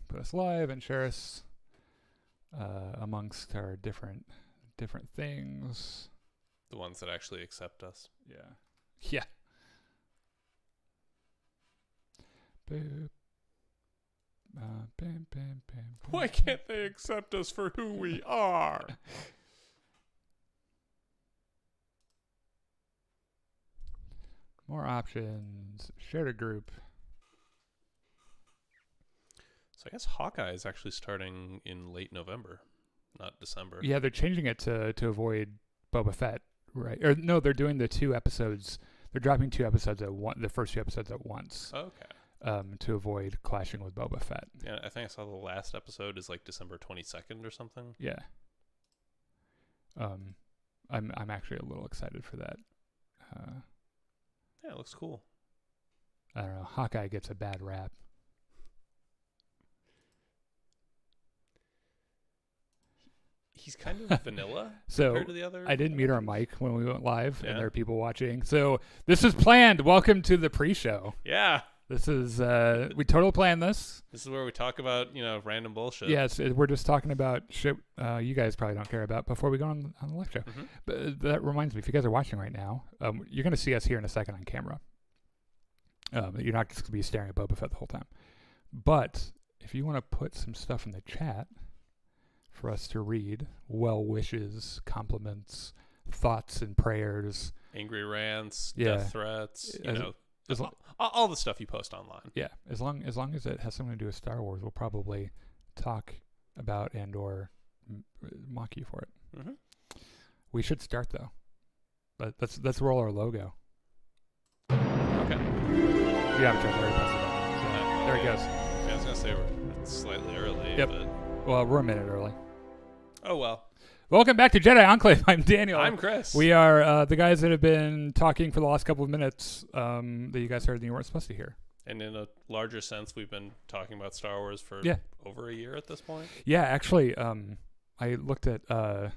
put us live and share us amongst our different things. The ones that actually accept us. Yeah. Boop. Bam, bam, bam, Why can't they accept us for who we are? More options. Share a group. So I guess Hawkeye is actually starting in late November, not December. Yeah, they're changing it to avoid Boba Fett, right? Or no, they're doing the 2 episodes. They're dropping 2 episodes at one. The first 2 episodes at once. Okay. To avoid clashing with Boba Fett. Yeah, I think I saw the last episode is like December 22nd or something. Yeah. I'm actually a little excited for that. Yeah, it looks cool. I don't know. Hawkeye gets a bad rap. He's kind of vanilla So compared to the other. I didn't mute our mic when we went live, Yeah. and there are people watching. So this is planned. Welcome to the pre-show. Yeah. This is we totally planned this. This is where we talk about, random bullshit. Yes, we're just talking about shit you guys probably don't care about before we go on the live show. Mm-hmm. But that reminds me, if you guys are watching right now, you're going to see us here in a second on camera. You're not just going to be staring at Boba Fett the whole time. But if you want to put some stuff in the chat for us to read, well wishes, compliments, thoughts and prayers, Angry rants, Yeah. death threats, As all the stuff you post online. yeah, as long as it has something to do with Star Wars, we'll probably talk about and or mock you for it. Mm-hmm. We should start though. But let's roll our logo. Okay. Yeah, I'm already pressed the button. So, there it goes. Yeah, I was going to say we're slightly early. Yep. But... Well, we're a minute early. Oh, well. Welcome back to Jedi Enclave. I'm Daniel. I'm Chris. We are the guys that have been talking for the last couple of minutes that you guys heard that you weren't supposed to hear. And in a larger sense, we've been talking about Star Wars for over a year at this point. Yeah, actually, I looked at... I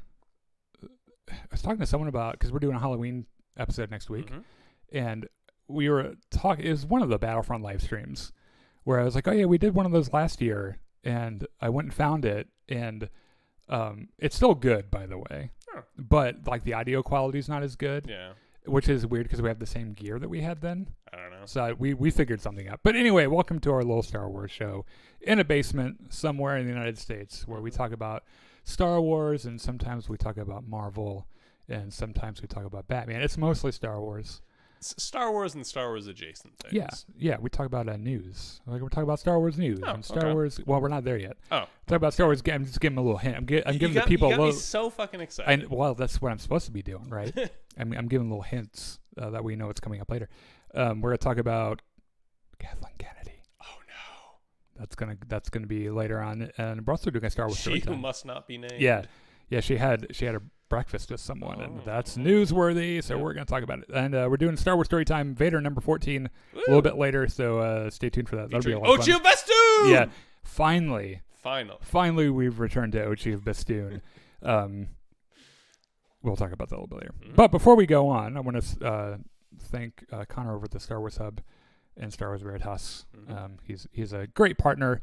was talking to someone about... Because we're doing a Halloween episode next week. Mm-hmm. And we were talking... It was one of the Battlefront live streams where I was like, oh, yeah, we did one of those last year. And I went and found it. And... it's still good, by the way, but like the audio quality is not as good. Yeah, which is weird because we have the same gear that we had then. I don't know. So we figured something out. But anyway, welcome to our little Star Wars show in a basement somewhere in the United States where we talk about Star Wars and sometimes we talk about Marvel and sometimes we talk about Batman. It's mostly Star Wars. Star Wars and Star Wars adjacent things. Yeah. We talk about news. Like we're talking about Star Wars news and Star Wars. Well, we're not there yet. Oh, talk about Star Wars. I'm just giving them a little hint. I'm giving the people. You got me so fucking excited. Well, that's what I'm supposed to be doing, right? I'm giving little hints that we know what's coming up later. We're gonna talk about Kathleen Kennedy. Oh no, that's gonna be later on. And we're also doing a Star Wars. She who must not be named. Yeah. She had a breakfast with someone, and that's newsworthy. So we're going to talk about it. And we're doing Star Wars Storytime Vader number 14 a little bit later. So stay tuned for that. That'll be a lot of fun. Ochi of Bestoon! Yeah, finally, we've returned to Ochi of Bestoon. We'll talk about that a little bit later. Mm-hmm. But before we go on, I want to thank Connor over at the Star Wars Hub and Star Wars Veritas. Mm-hmm. He's a great partner.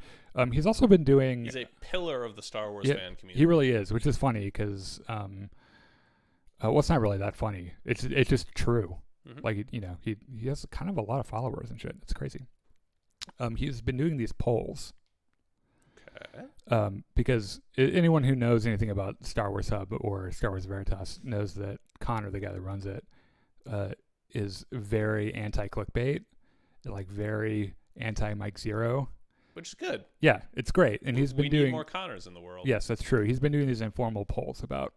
He's also been doing... He's a pillar of the Star Wars fan community. He really is, which is funny because... well, it's not really that funny. It's just true. Mm-hmm. Like, he has kind of a lot of followers and shit. It's crazy. He's been doing these polls. Okay. Because anyone who knows anything about Star Wars Hub or Star Wars Veritas knows that Connor, the guy that runs it, is very anti-clickbait. Like very anti-Mike Zero. Which is good. Yeah, it's great. And he's been doing... We need more Connors in the world. Yes, that's true. He's been doing these informal polls about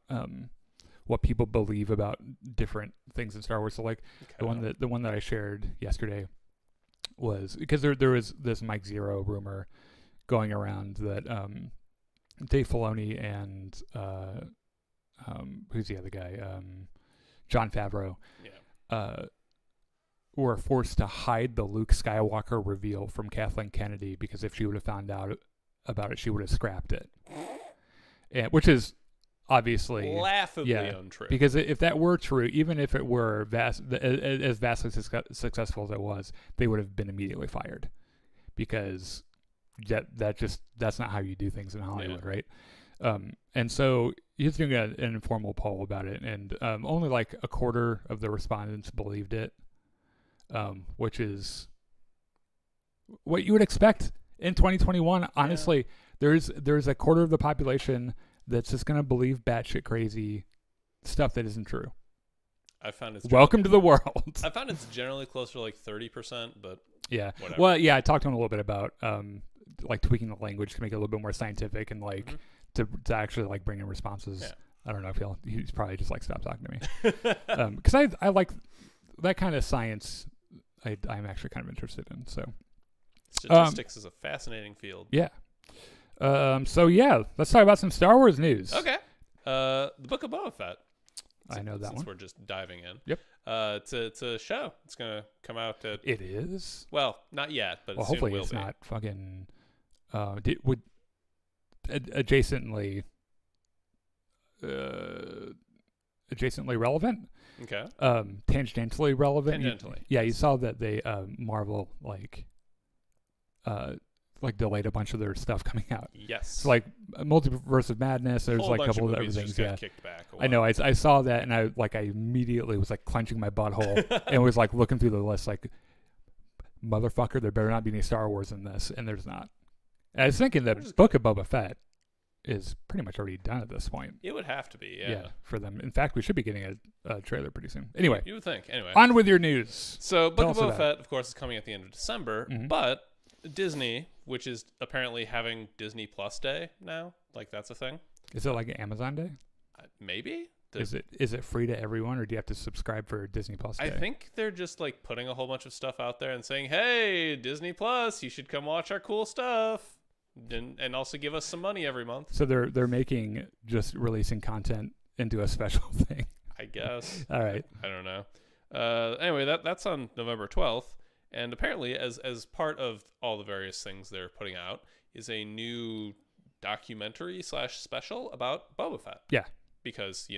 what people believe about different things in Star Wars. So like the one that I shared yesterday was... Because there was this Mike Zero rumor going around that Dave Filoni and... who's the other guy? Jon Favreau. Yeah. Were forced to hide the Luke Skywalker reveal from Kathleen Kennedy because if she would have found out about it, she would have scrapped it. Which is obviously laughably untrue. Because if that were true, even if it were as vastly successful as it was, they would have been immediately fired because that's not how you do things in Hollywood, right? And so he's doing an informal poll about it, and only like a quarter of the respondents believed it, which is what you would expect in 2021. Honestly, there's a quarter of the population that's just going to believe batshit crazy stuff that isn't true. I found it's welcome to the world. I found it's generally closer to like 30%, but yeah. Whatever. Well, yeah, I talked to him a little bit about like tweaking the language to make it a little bit more scientific and like to actually like bring in responses. Yeah. I don't know if he's probably just like stop talking to me because I like that kind of science. I'm actually kind of interested in. So statistics is a fascinating field. Yeah. So yeah, let's talk about some Star Wars news. Okay. The Book of Boba Fett. I know that one. Since we're just diving in. Yep. It's a show. It's gonna come out. It is. Well, not yet, but hopefully soon will it's be. not fucking. Would adjacently relevant. Okay. Tangentially relevant. Tangentially. Yeah, you saw that they Marvel like delayed a bunch of their stuff coming out. Yes. So like Multiverse of Madness. There's like a couple of other things. Just got kicked back I know. I saw that and I immediately was like clenching my butthole and was like looking through the list like, motherfucker, there better not be any Star Wars in this, and there's not. And I was thinking the Book of Boba Fett is pretty much already done at this point. It would have to be, yeah. For them. In fact, we should be getting a trailer pretty soon. Anyway. You would think. Anyway. On with your news. So Book of Boba Fett, of course, is coming at the end of December, but Disney, which is apparently having Disney Plus Day now, like that's a thing. Is it like an Amazon Day? Maybe. Is it free to everyone, or do you have to subscribe for Disney Plus Day? I think they're just like putting a whole bunch of stuff out there and saying, "Hey, Disney Plus, you should come watch our cool stuff, and also give us some money every month." So they're making just releasing content into a special thing. I guess. All right. I don't know. Anyway, that's on November 12th, and apparently, as part of all the various things they're putting out, is a new documentary / special about Boba Fett. Yeah. Because,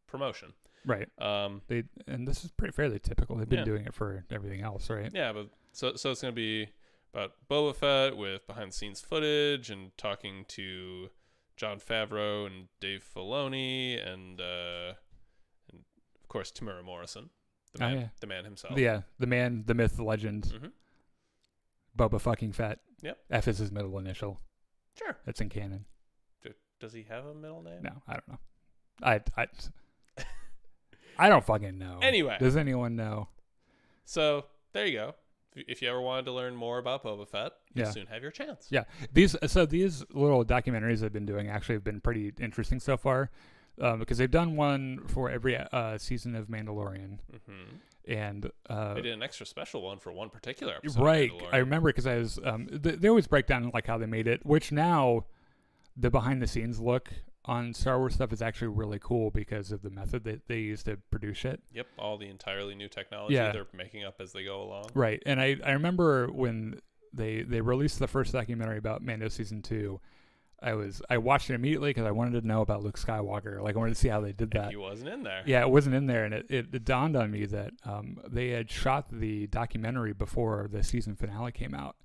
promotion. Right. And this is pretty fairly typical. They've been doing it for everything else, right? Yeah, but so it's going to be about Boba Fett with behind the scenes footage and talking to Jon Favreau and Dave Filoni and of course Tamura Morrison, the man himself. Yeah, the man, the myth, the legend. Boba fucking Fett. Yep. F is his middle initial. Sure. That's in canon. Does he have a middle name? No, I don't know. I don't fucking know. Anyway. Does anyone know? So, there you go. If you ever wanted to learn more about Boba Fett, you'll soon have your chance. Yeah. These little documentaries they've been doing actually have been pretty interesting so far, because they've done one for every season of Mandalorian. And they did an extra special one for one particular episode. Right. I remember because I was they always break down like how they made it, which now the behind the scenes look on Star Wars stuff is actually really cool because of the method that they use to produce it. Yep, all the entirely new technology they're making up as they go along. Right, and I remember when they released the first documentary about Mando Season 2, I watched it immediately because I wanted to know about Luke Skywalker. Like I wanted to see how they did that. And he wasn't in there. Yeah, it wasn't in there, and it dawned on me that they had shot the documentary before the season finale came out.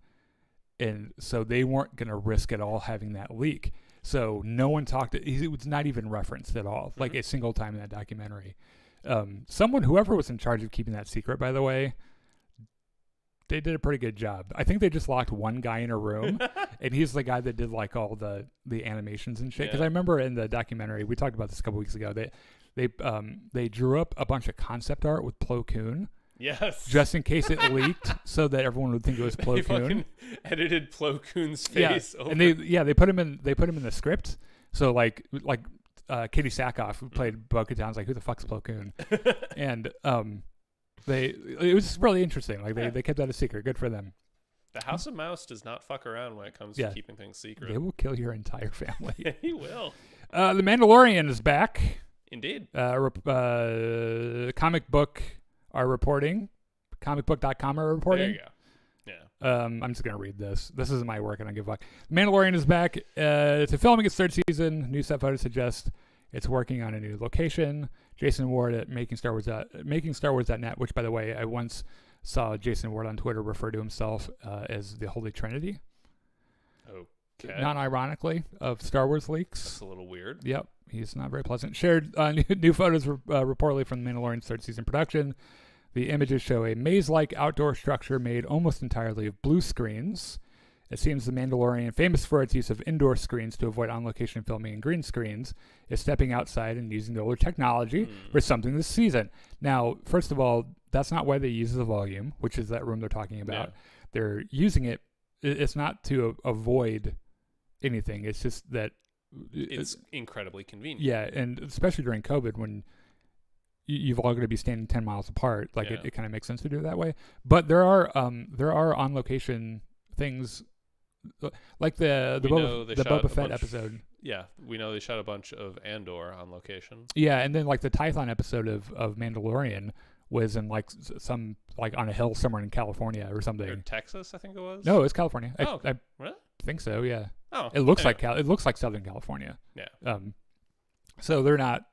And so they weren't going to risk at all having that leak. So no one talked. It was not even referenced at all, like a single time in that documentary. Whoever was in charge of keeping that secret, by the way, they did a pretty good job. I think they just locked one guy in a room, and he's the guy that did like all the animations and shit. Because I remember in the documentary, we talked about this a couple weeks ago, they drew up a bunch of concept art with Plo Koon. Yes. Just in case it leaked, so that everyone would think it was Plo Koon. Edited Plo Koon's face. Yeah. And they put him in the script. So like Katie Sackhoff, who played Bo-Katan's like, who the fuck's Plo Koon? And it was really interesting. Like they kept that a secret. Good for them. The House of Mouse does not fuck around when it comes to keeping things secret. They will kill your entire family. Yeah, he will. The Mandalorian is back. Indeed. Comic book are reporting. Comicbook.com are reporting. There you go. Yeah. I'm just going to read this. This isn't my work. I don't give a fuck. Mandalorian is back. It's filming its third season. New set photos suggest it's working on a new location. Jason Ward at MakingStarWars.net, which, by the way, I once saw Jason Ward on Twitter refer to himself as the Holy Trinity. Okay. non-ironically, of Star Wars leaks. That's a little weird. Yep, he's not very pleasant. Shared new photos reportedly from The Mandalorian's third season production. The images show a maze-like outdoor structure made almost entirely of blue screens. It seems The Mandalorian, famous for its use of indoor screens to avoid on-location filming and green screens, is stepping outside and using the older technology for something this season. Now, first of all, that's not why they use the volume, which is that room they're talking about. Yeah. They're using it. It's not to avoid anything. It's just that it's incredibly convenient. Yeah, and especially during COVID when you've all going to be standing 10 miles apart, like Yeah. it kind of makes sense to do it that way. But there are on-location things like the Boba Fett episode. Yeah, we know they shot a bunch of Andor on location. Yeah, and then like the Tython episode of Mandalorian was in like some like on a hill somewhere in California or something. Or Texas, I think it was. No, it was California. Oh, I really? think so. Yeah. Oh, It looks anyway. it looks like Southern California. Yeah. So they're not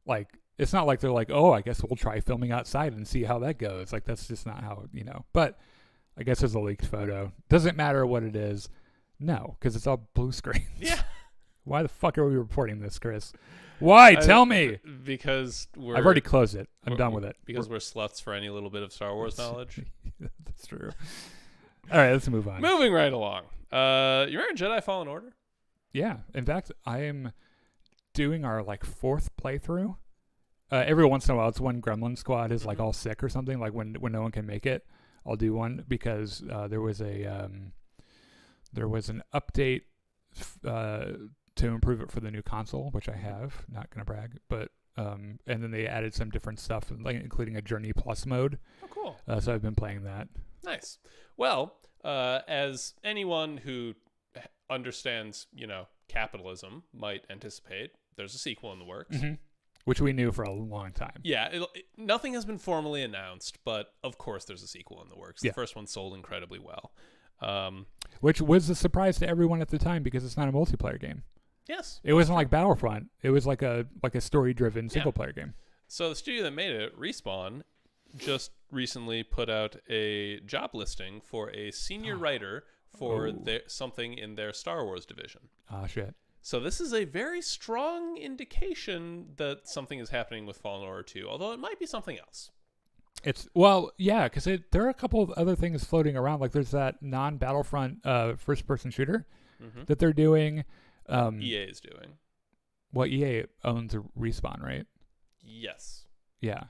like, it's not like they're like, oh, I guess we'll try filming outside and see how that goes. Like that's just not how, But I guess there's a leaked photo. Doesn't matter what it is. No, because it's all blue screens. Yeah. Why the fuck are we reporting this, Chris? Why? Tell me. Because I've already closed it. I'm done with it. Because we're sluts for any little bit of Star Wars knowledge. That's true. All right, let's move on. Moving right along. You're in Jedi Fallen Order? Yeah. In fact, I am doing our like fourth playthrough. Every once in a while, it's when Gremlin Squad is like all sick or something. Like when no one can make it, I'll do one because there was an update to improve it for the new console, which I have. Not gonna brag, but and then they added some different stuff, like including a Journey Plus mode. Oh, cool. So I've been playing that. Nice. Well, as anyone who understands, capitalism might anticipate, there's a sequel in the works. Mm-hmm. Which we knew for a long time. Yeah, nothing has been formally announced, but of course there's a sequel in the works. Yeah. The first one sold incredibly well. Which was a surprise to everyone at the time because it's not a multiplayer game. Yes. It wasn't like Battlefront. It was like a story-driven single-player game. So the studio that made it, Respawn, just recently put out a job listing for a senior writer for something in their Star Wars division. Ah, shit. So this is a very strong indication that something is happening with Fallen Order 2, although it might be something else. Because there are a couple of other things floating around. Like there's that non-Battlefront first-person shooter that they're doing. EA is doing. Well, EA owns a Respawn, right? Yes. Yeah.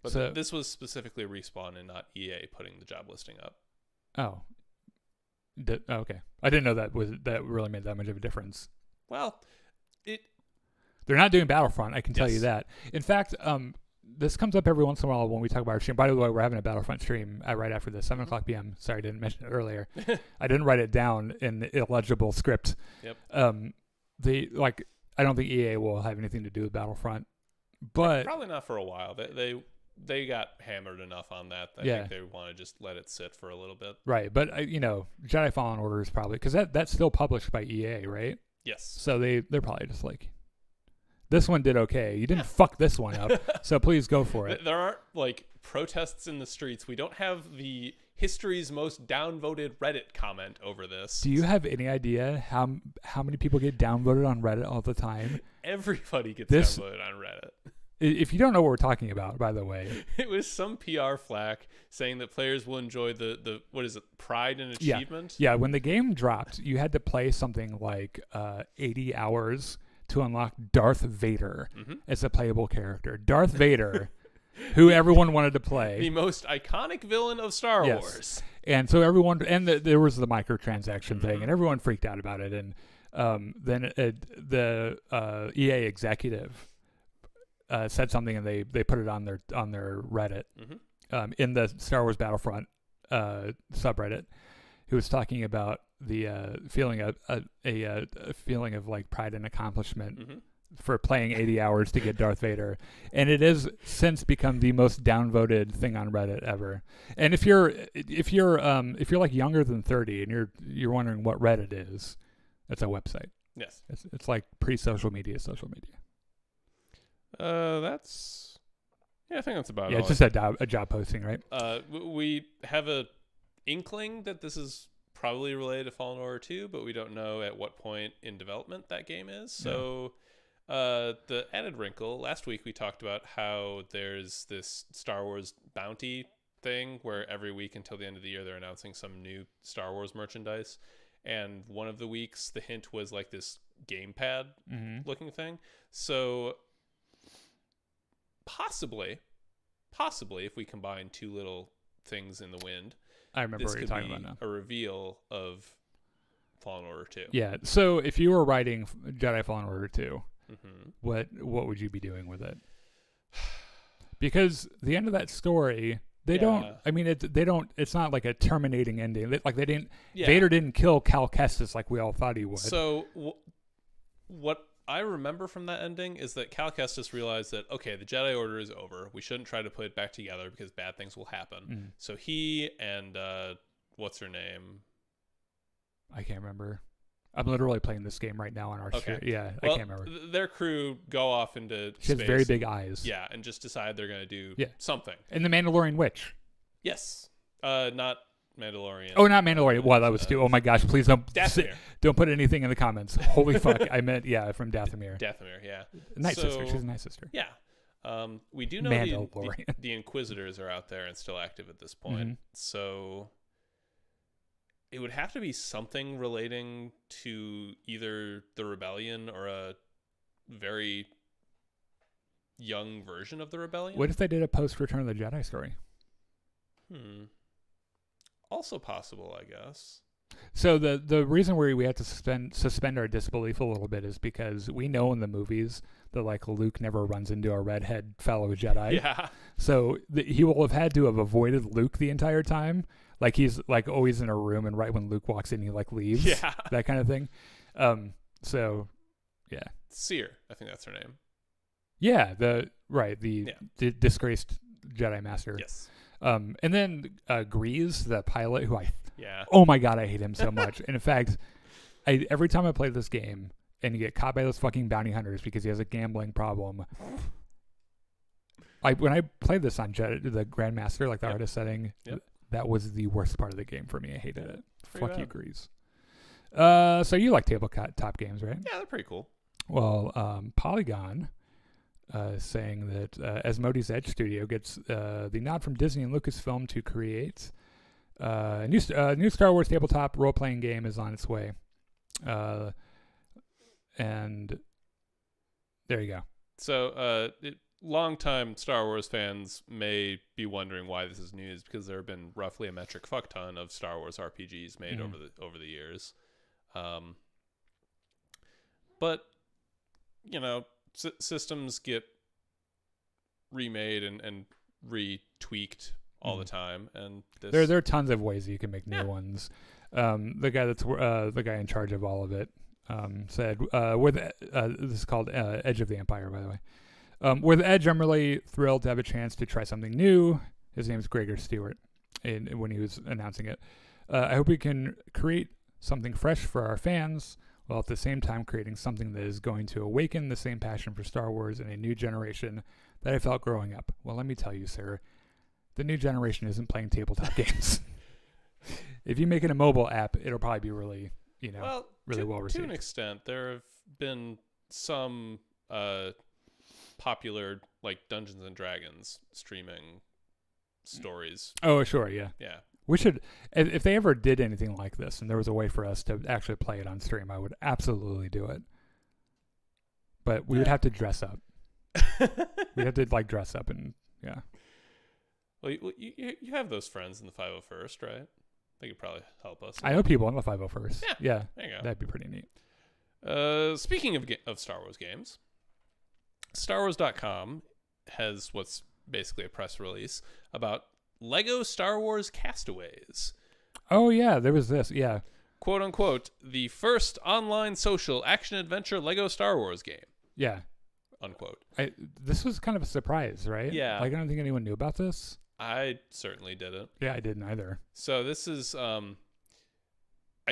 But this was specifically Respawn and not EA putting the job listing up. Oh. Okay. I didn't know that really made that much of a difference. Well, they're not doing Battlefront, I can tell you that. In fact, this comes up every once in a while when we talk about our stream. By the way, we're having a Battlefront stream right after this, 7 o'clock p.m. Sorry, I didn't mention it earlier. I didn't write it down in illegible script. Yep. I don't think EA will have anything to do with Battlefront, but probably not for a while. They got hammered enough on that. I think they want to just let it sit for a little bit. Right, but Jedi Fallen Order is probably because that's still published by EA, right? Yes. So they're probably just like, this one did okay. You didn't fuck this one up, so please go for it. There aren't protests in the streets. We don't have the history's most downvoted Reddit comment over this. Do you have any idea how many people get downvoted on Reddit all the time? Everybody gets downvoted on Reddit. If you don't know what we're talking about, by the way. It was some PR flack saying that players will enjoy the what is it, pride and achievement? Yeah, when the game dropped, you had to play something like 80 hours to unlock Darth Vader as a playable character. Darth Vader, who everyone wanted to play. The most iconic villain of Star Wars. And so everyone, there was the microtransaction thing, and everyone freaked out about it. And then the EA executive said something, and they put it on their Reddit in the Star Wars Battlefront subreddit, who was talking about the feeling a feeling of like pride and accomplishment for playing 80 hours to get Darth Vader, and it has since become the most downvoted thing on Reddit ever. And if you're like younger than 30 and you're wondering what Reddit is, it's a website. Yes, it's like pre-social media. I think that's about it. Yeah, it's just a job posting, right? We have a inkling that this is probably related to Fallen Order 2, but we don't know at what point in development that game is. So the added wrinkle, last week we talked about how there's this Star Wars bounty thing where every week until the end of the year they're announcing some new Star Wars merchandise. And one of the weeks, the hint was like this gamepad looking thing. So possibly, if we combine two little things in the wind, I remember this what you're could talking be about now. a reveal of Fallen Order 2. Yeah. So if you were writing Jedi Fallen Order 2, what would you be doing with it? Because the end of that story, they don't. I mean, It's not like a terminating ending. Like they didn't. Yeah. Vader didn't kill Cal Kestis like we all thought he would. So what I remember from that ending is that Cal Kestis realized that, okay, the Jedi Order is over. We shouldn't try to put it back together because bad things will happen. So he and what's her name? I can't remember. I'm literally playing this game right now on our shit. Yeah, well, I can't remember. Their crew go off into She space. has very big eyes. Yeah, and just decide they're going to do something. And the Mandalorian witch. Yes. Not Mandalorian. Oh, not Mandalorian. Well, that was too. Oh my gosh! Please don't put anything in the comments. Holy fuck! I meant from Dathomir. Dathomir, yeah. Night sister. She's a nice sister. Yeah. We do know the Inquisitors are out there and still active at this point. So it would have to be something relating to either the rebellion or a very young version of the rebellion. What if they did a post Return of the Jedi story? Also possible, I guess. So the reason we have to suspend our disbelief a little bit is because we know in the movies that like Luke never runs into a redhead fellow Jedi. Yeah. So he will have had to have avoided Luke the entire time. Like he's like always in a room, and right when Luke walks in, he like leaves. Yeah. That kind of thing. So yeah. Seer, I think that's her name. Yeah. The disgraced Jedi Master. Yes. And then Griez the pilot, who yeah. Oh my god, I hate him so much. And in fact, every time I play this game and you get caught by those fucking bounty hunters because he has a gambling problem, when I played this on the Grandmaster, like the hardest setting, that was the worst part of the game for me. I hated it. Fuck you, Griez. So you like tabletop games, right? Yeah, they're pretty cool. Well, Polygon saying that Asmodee's Edge Studio gets the nod from Disney and Lucasfilm to create a new Star Wars tabletop role-playing game is on its way. And there you go. So longtime Star Wars fans may be wondering why this is news, because there have been roughly a metric fuck ton of Star Wars RPGs made over the years. But systems get remade and retweaked all the time, and there are tons of ways you can make new ones. The guy that's the guy in charge of all of it said, this is called Edge of the Empire, by the way. With Edge, I'm really thrilled to have a chance to try something new. His name is Gregor Stewart, when he was announcing it. I hope we can create something fresh for our fans, while at the same time creating something that is going to awaken the same passion for Star Wars in a new generation that I felt growing up. Well, let me tell you, sir, the new generation isn't playing tabletop games. If you make it a mobile app, it'll probably be really, really well received. To an extent, there have been some popular, like Dungeons and Dragons streaming stories. Oh, sure, yeah. Yeah. We should, if they ever did anything like this and there was a way for us to actually play it on stream, I would absolutely do it. But we would have to dress up. We'd have to dress up and Well, you have those friends in the 501st, right? They could probably help us. I know people in the 501st. Yeah. There you go. That'd be pretty neat. Speaking of Star Wars games, StarWars.com has what's basically a press release about Lego Star Wars Castaways. Oh, yeah, there was this, yeah. Quote unquote, the first online social action-adventure Lego Star Wars game. Yeah. Unquote. This was kind of a surprise, right? Yeah. I don't think anyone knew about this. I certainly didn't. Yeah, I didn't either. So this is, I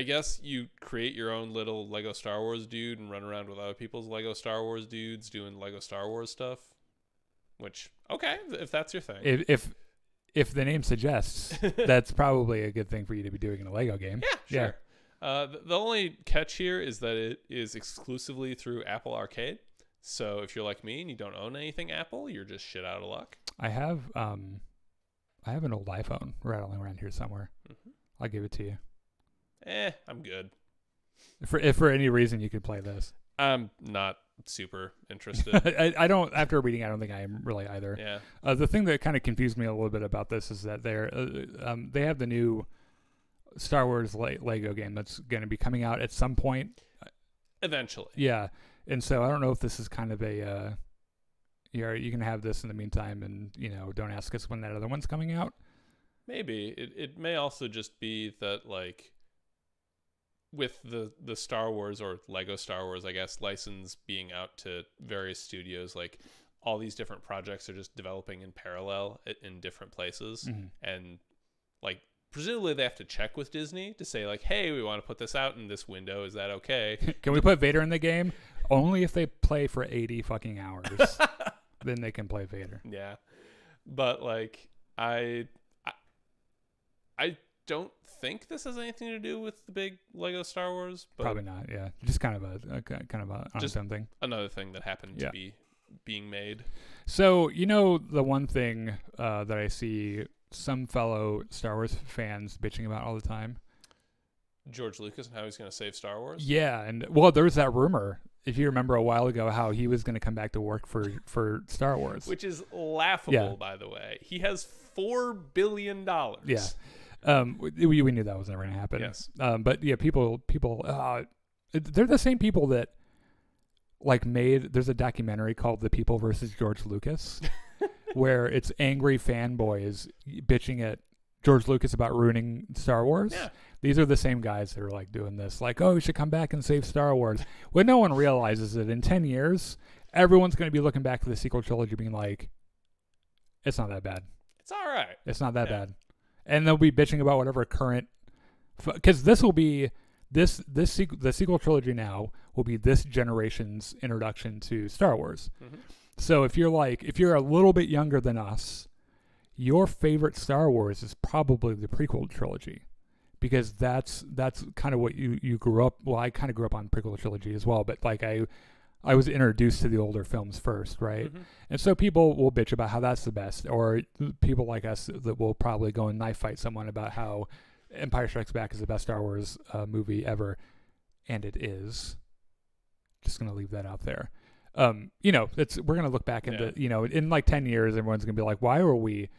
guess you create your own little Lego Star Wars dude and run around with other people's Lego Star Wars dudes doing Lego Star Wars stuff. Which, okay, if that's your thing. if the name suggests, that's probably a good thing for you to be doing in a Lego game. Yeah, sure. The only catch here is that it is exclusively through Apple Arcade. So if you're like me and you don't own anything Apple, you're just shit out of luck. I have an old iPhone rattling around here somewhere. Mm-hmm. I'll give it to you. I'm good. If for any reason you could play this. I'm not super interested. I don't. After reading, I don't think I am really either. Yeah. The thing that kind of confused me a little bit about this is that they have the new Star Wars Lego game that's going to be coming out at some point. Eventually. Yeah, and so I don't know if this is kind of a. You can have this in the meantime, and don't ask us when that other one's coming out. Maybe it may also just be that like. With the Star Wars or Lego Star Wars, I guess, license being out to various studios, like all these different projects are just developing in parallel in different places. Mm-hmm. And like presumably they have to check with Disney to say like, hey, we want to put this out in this window. Is that okay? Can we put Vader in the game? Only if they play for 80 fucking hours. Then they can play Vader. Yeah. But like I don't think this has anything to do with the big Lego Star Wars. But probably not. Yeah, just kind of a something. Another thing that happened to be being made. So the one thing that I see some fellow Star Wars fans bitching about all the time. George Lucas and how he's going to save Star Wars. Yeah, and there was that rumor. If you remember a while ago, how he was going to come back to work for Star Wars, which is laughable, by the way. He has $4 billion. Yeah. We knew that was never going to happen. Yes. But yeah, people, they're the same people that like there's a documentary called The People versus George Lucas, where it's angry fanboys bitching at George Lucas about ruining Star Wars. Yeah. These are the same guys that are like doing this, like, oh, we should come back and save Star Wars. What no one realizes that in 10 years, everyone's going to be looking back to the sequel trilogy being like, it's not that bad. It's all right. It's not that bad. And they'll be bitching about whatever current, because this will be the sequel trilogy now will be this generation's introduction to Star Wars. Mm-hmm. So if you're a little bit younger than us, your favorite Star Wars is probably the prequel trilogy, because that's kind of what you grew up. Well, I kind of grew up on prequel trilogy as well, but like I was introduced to the older films first, right? Mm-hmm. And so people will bitch about how that's the best, or people like us that will probably go and knife fight someone about how Empire Strikes Back is the best Star Wars movie ever, and it is. Just going to leave that out there. We're going to look back into, in like 10 years, everyone's going to be like, why are we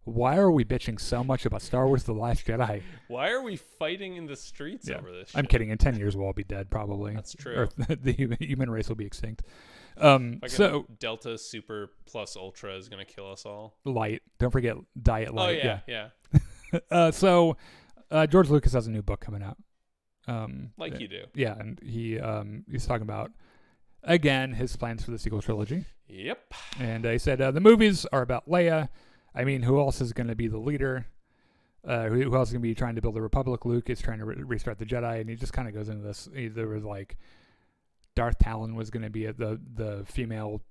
bitching so much about Star Wars The Last Jedi? Why are we fighting in the streets over this shit? I'm kidding. In 10 years, we'll all be dead, probably. That's true. Or the human race will be extinct. So Delta Super Plus Ultra is going to kill us all. Light. Don't forget Diet Light. Oh, yeah. So George Lucas has a new book coming out. You do. Yeah, and he's talking about, again, his plans for the sequel trilogy. Yep. And he said the movies are about Leia. I mean, who else is going to be the leader? Who else is going to be trying to build a republic? Luke is trying to restart the Jedi, and he just kind of goes into this. There was like Darth Talon was going to be the female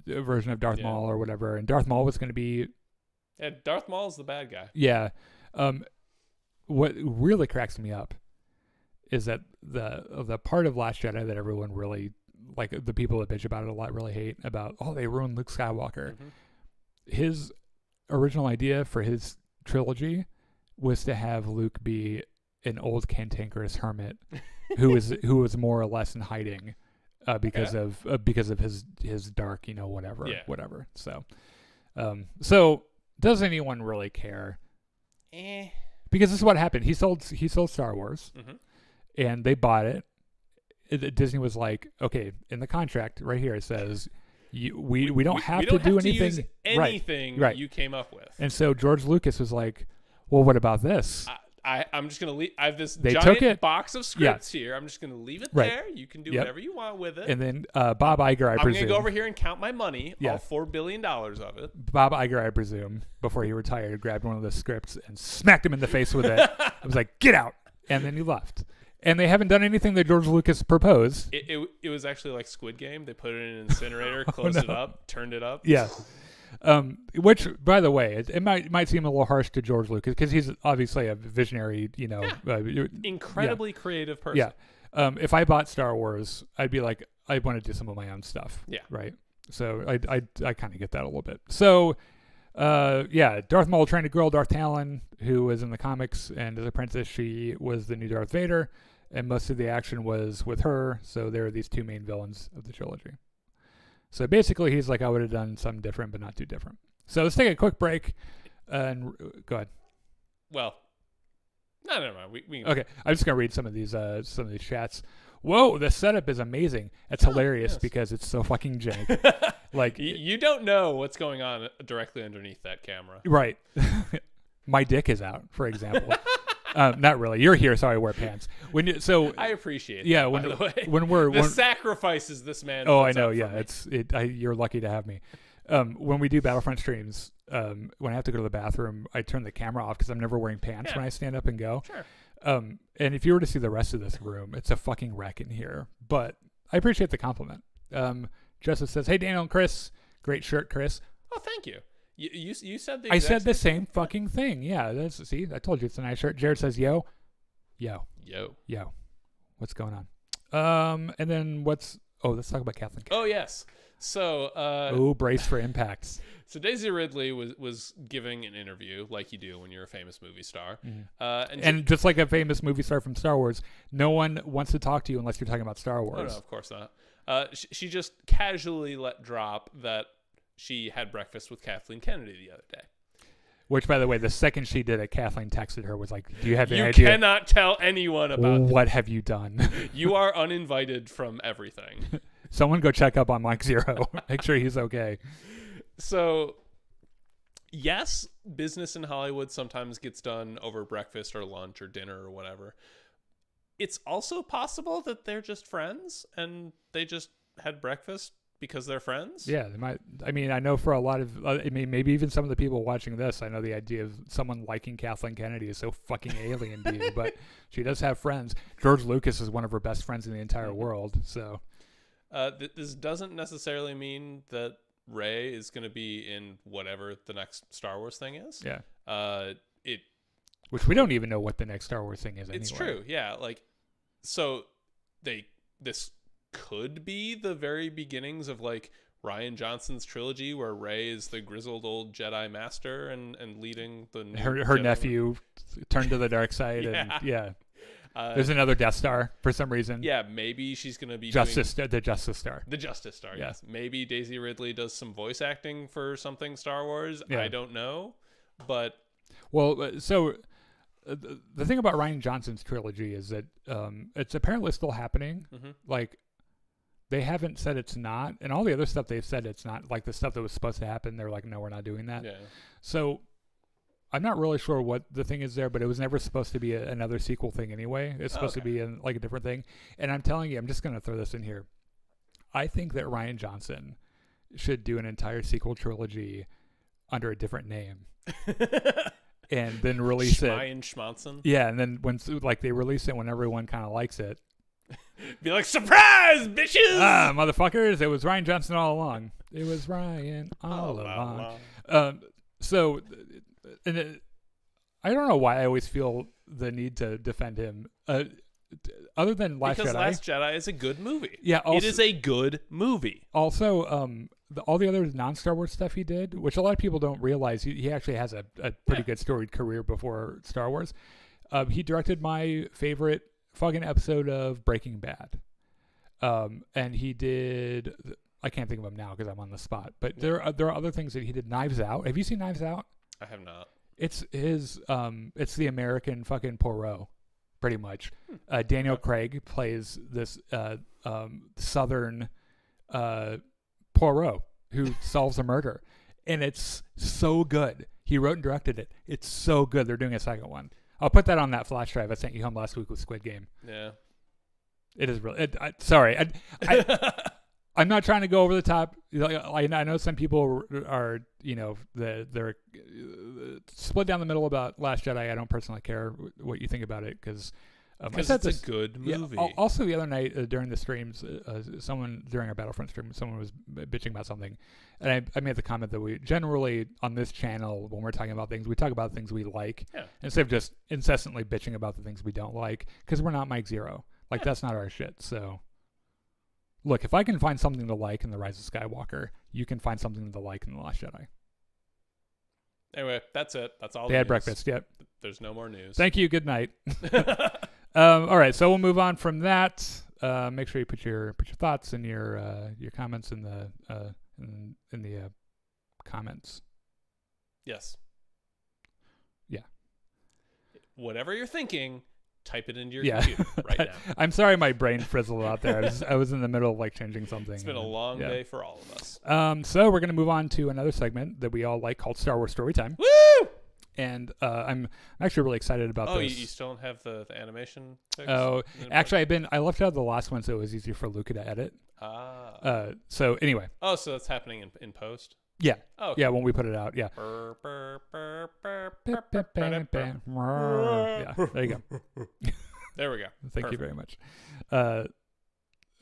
version of Darth Maul or whatever, and Darth Maul was going to be. Yeah, Darth Maul's the bad guy. Yeah. What really cracks me up is that the part of Last Jedi that everyone really, like the people that bitch about it a lot, really hate about, they ruined Luke Skywalker. Mm-hmm. His original idea for his trilogy was to have Luke be an old cantankerous hermit who was more or less in hiding because of his dark, whatever. So does anyone really care? Because this is what happened. He sold Star Wars, mm-hmm. and they bought it. Disney was like, okay, in the contract right here it says we don't have to do anything. Use anything right. You came up with. And so George Lucas was like, well, what about this? I'm just going to leave. I have this giant box of scripts here. I'm just going to leave it there. You can do whatever you want with it. And then Bob Iger, I'm going to go over here and count my money, all $4 billion of it. Bob Iger, I presume, before he retired, grabbed one of the scripts and smacked him in the face with it. I was like, get out. And then he left. And they haven't done anything that George Lucas proposed. It was actually like Squid Game. They put it in an incinerator, closed it up, turned it up. Yeah. Which, by the way, it might seem a little harsh to George Lucas because he's obviously a visionary, incredibly creative person. Yeah. If I bought Star Wars, I'd be like, I want to do some of my own stuff. Yeah. Right. So I kind of get that a little bit. So, Darth Maul trained a girl, Darth Talon, who was in the comics, and as apprentice, she was the new Darth Vader, and most of the action was with her. So there are these two main villains of the trilogy. So basically, he's like, I would have done something different, but not too different. So let's take a quick break, and go ahead. Well, no. We okay. I'm just gonna read some of these chats. Whoa, the setup is amazing. It's hilarious because it's so fucking jank. Like you don't know what's going on directly underneath that camera. Right. My dick is out, for example. Not really. You're here, so I wear pants. I appreciate that, yeah, by the way. When we're sacrifices this man. Oh, I know. Yeah, you're lucky to have me. When we do Battlefront streams, when I have to go to the bathroom, I turn the camera off because I'm never wearing pants when I stand up and go. Sure. And if you were to see the rest of this room, it's a fucking wreck in here. But I appreciate the compliment. Joseph says, "Hey, Daniel and Chris, great shirt, Chris." Oh, thank you. You said the I said the same fucking thing. Yeah, see, I told you it's a nice shirt. Jared says, yo. What's going on? And then let's talk about Kathleen. Oh, yes. So, brace for impacts. So Daisy Ridley was giving an interview like you do when you're a famous movie star. Mm-hmm. And just like a famous movie star from Star Wars, no one wants to talk to you unless you're talking about Star Wars. Oh, no, of course not. She just casually let drop that she had breakfast with Kathleen Kennedy the other day. Which, by the way, the second she did it, Kathleen texted her, was like, do you have any idea? You cannot tell anyone about what have you done? You are uninvited from everything. Someone go check up on Mike Zero. Make sure he's okay. So, yes, business in Hollywood sometimes gets done over breakfast or lunch or dinner or whatever. It's also possible that they're just friends and they just had breakfast because they're friends. Yeah, they might. I mean, I know for a lot of, maybe even some of the people watching this, I know the idea of someone liking Kathleen Kennedy is so fucking alien to you, but she does have friends. George Lucas is one of her best friends in the entire world, so. This doesn't necessarily mean that Rey is going to be in whatever the next Star Wars thing is. Yeah. Which we don't even know what the next Star Wars thing is anyway. It's true, yeah. So this could be the very beginnings of Rian Johnson's trilogy where Rey is the grizzled old Jedi master and leading the new her nephew turned to the dark side. Yeah. And there's another Death Star for some reason. Yeah, maybe she's going to be the Justice Star. The Justice Star, yes. Maybe Daisy Ridley does some voice acting for something Star Wars. Yeah. I don't know, but... Well, so the thing about Rian Johnson's trilogy is that it's apparently still happening. Mm-hmm. They haven't said it's not, and all the other stuff they've said it's not. Like the stuff that was supposed to happen, they're like, no, we're not doing that. Yeah. So I'm not really sure what the thing is there, but it was never supposed to be another sequel thing anyway. It's supposed to be a different thing. And I'm telling you, I'm just going to throw this in here. I think that Rian Johnson should do an entire sequel trilogy under a different name. And then release it. Ryan Schmonson? Yeah, and then when they release it when everyone kind of likes it. Be like, surprise, bitches! Motherfuckers, it was Rian Johnson all along. It was Ryan all along. So, I don't know why I always feel the need to defend him. Other than Last Jedi. Because Last Jedi is a good movie. Yeah, also, it is a good movie. Also, all the other non-Star Wars stuff he did, which a lot of people don't realize, he actually has a pretty good storied career before Star Wars. He directed my favorite fucking episode of Breaking Bad. And he did... I can't think of him now because I'm on the spot. But there are other things that he did. Knives Out. Have you seen Knives Out? I have not. It's his... it's the American fucking Poirot, pretty much. Daniel Craig plays this southern Poirot who solves a murder. And it's so good. He wrote and directed it. It's so good. They're doing a second one. I'll put that on that flash drive I sent you home last week with Squid Game. Yeah. It is really... sorry. I'm not trying to go over the top. I know some people are, they're split down the middle about Last Jedi. I don't personally care what you think about it because Because it's a good movie. Yeah, also, the other night during the streams, someone during our Battlefront stream, someone was bitching about something, and I made the comment that we generally on this channel, when we're talking about things, we talk about things we like instead of just incessantly bitching about the things we don't like. Because we're not Mike Zero. Like that's not our shit. So, look, if I can find something to like in The Rise of Skywalker, you can find something to like in The Last Jedi. Anyway, that's it. That's all. They had breakfast. Yep. There's no more news. Thank you. Good night. All right, so we'll move on from that. Make sure you put your thoughts and your comments in the comments. Yes. Yeah. Whatever you're thinking, type it into your computer right now. I'm sorry, my brain frizzled out there. I was in the middle of like changing something. It's been a long day for all of us. So we're gonna move on to another segment that we all like called Star Wars Storytime. Woo! And I'm actually really excited about this. Oh, you still don't have the animation fixed? Oh, actually, I left out the last one so it was easier for Luca to edit. So anyway. Oh, so that's happening in post? Yeah. Oh, okay. Yeah, when we put it out, yeah. Yeah, there you go. There we go. Thank you very much. What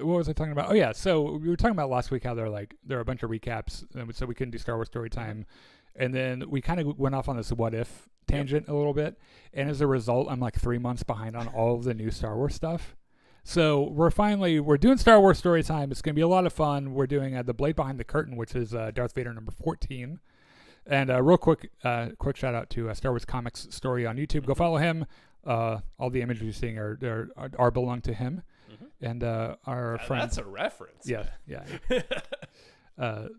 was I talking about? Oh, yeah, so we were talking about last week how there are a bunch of recaps, so we couldn't do Star Wars Storytime. And then we kind of went off on this what if tangent a little bit. And as a result, I'm like 3 months behind on all of the new Star Wars stuff. So we're doing Star Wars Storytime. It's going to be a lot of fun. We're doing The Blade Behind the Curtain, which is Darth Vader number 14. And real quick shout out to Star Wars Comics Story on YouTube. Go follow him. All the images you're seeing are belong to him. And our friend. That's a reference. Yeah.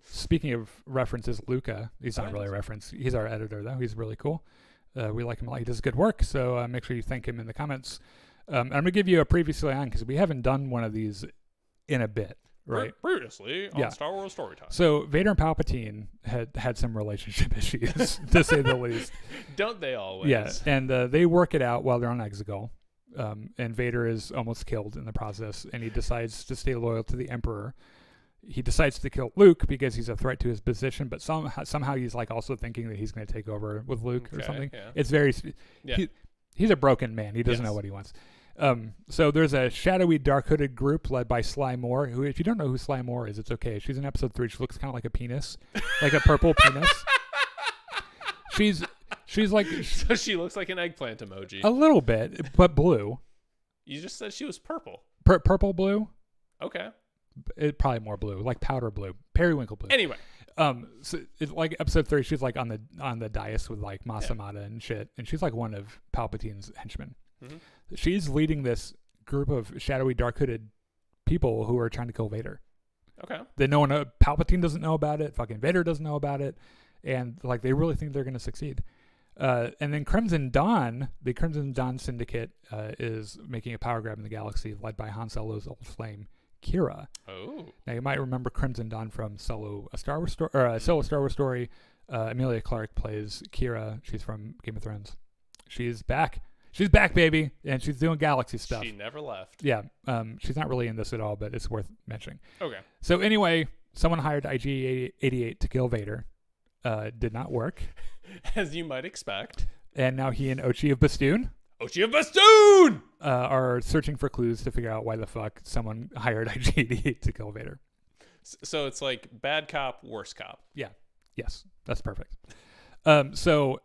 Speaking of references, Luca, he's not really a reference. He's our editor, though. He's really cool. We like him a lot. He does good work, so make sure you thank him in the comments. I'm going to give you a previously on because we haven't done one of these in a bit, right? Previously on Star Wars Storytime. So Vader and Palpatine had some relationship issues, to say the least. Don't they always? Yeah, and they work it out while they're on Exegol. And Vader is almost killed in the process, and he decides to stay loyal to the Emperor. He decides to kill Luke because he's a threat to his position, but somehow he's like also thinking that he's going to take over with Luke or something. Yeah. It's very he's a broken man. He doesn't know what he wants. So there's a shadowy, dark-hooded group led by Sly Moore, who, if you don't know who Sly Moore is, it's okay. She's in episode 3. She looks kind of like a penis, like a purple penis. She's like... So she looks like an eggplant emoji. A little bit, but blue. You just said she was purple. Purple blue? Okay. It probably more blue, like powder blue, periwinkle blue. Anyway, so it's like episode 3. She's like on the dais with like Masamada and shit, and she's like one of Palpatine's henchmen. Mm-hmm. She's leading this group of shadowy, dark-hooded people who are trying to kill Vader. Okay. That no one, Palpatine doesn't know about it. Fucking Vader doesn't know about it, and like they really think they're going to succeed. And then Crimson Dawn, the Crimson Dawn Syndicate, is making a power grab in the galaxy, led by Han Solo's old flame, Kira. Oh. Now you might remember Crimson Dawn from Solo, a Star Wars story, or a Solo Star Wars story. Emilia Clarke plays Kira. She's from Game of Thrones. She's back. She's back, baby, and she's doing galaxy stuff. She never left. Yeah. She's not really in this at all, but it's worth mentioning. Okay. So anyway, someone hired IG-88 to kill Vader. Did not work. As you might expect. And now he and Ochi of Bastoon are searching for clues to figure out why the fuck someone hired IG-88 to kill Vader. So it's like bad cop, worse cop. Yeah. Yes. That's perfect. So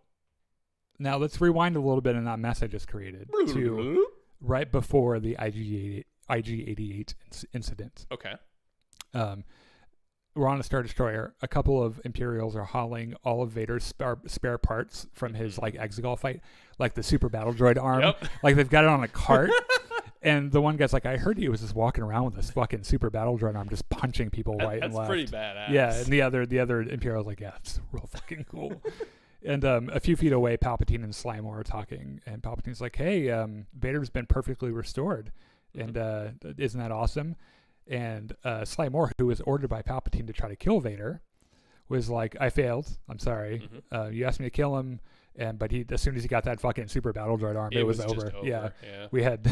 now let's rewind a little bit in that mess I just created to right before the IG-88 incident. Okay. We're on a Star Destroyer. A couple of Imperials are hauling all of Vader's spare parts from his like Exegol fight, like the super battle droid arm. Yep. Like they've got it on a cart. And the one guy's like, I heard he was just walking around with this fucking super battle droid arm, just punching people right and left. That's pretty badass. Yeah, and the other Imperial's like, yeah, it's real fucking cool. And a few feet away, Palpatine and Sly Moore are talking, and Palpatine's like, hey, Vader's been perfectly restored, and isn't that awesome? And Sly Moore, who was ordered by Palpatine to try to kill Vader, was like, I failed. I'm sorry. You asked me to kill him, but as soon as he got that fucking super battle droid arm, it was over. Yeah.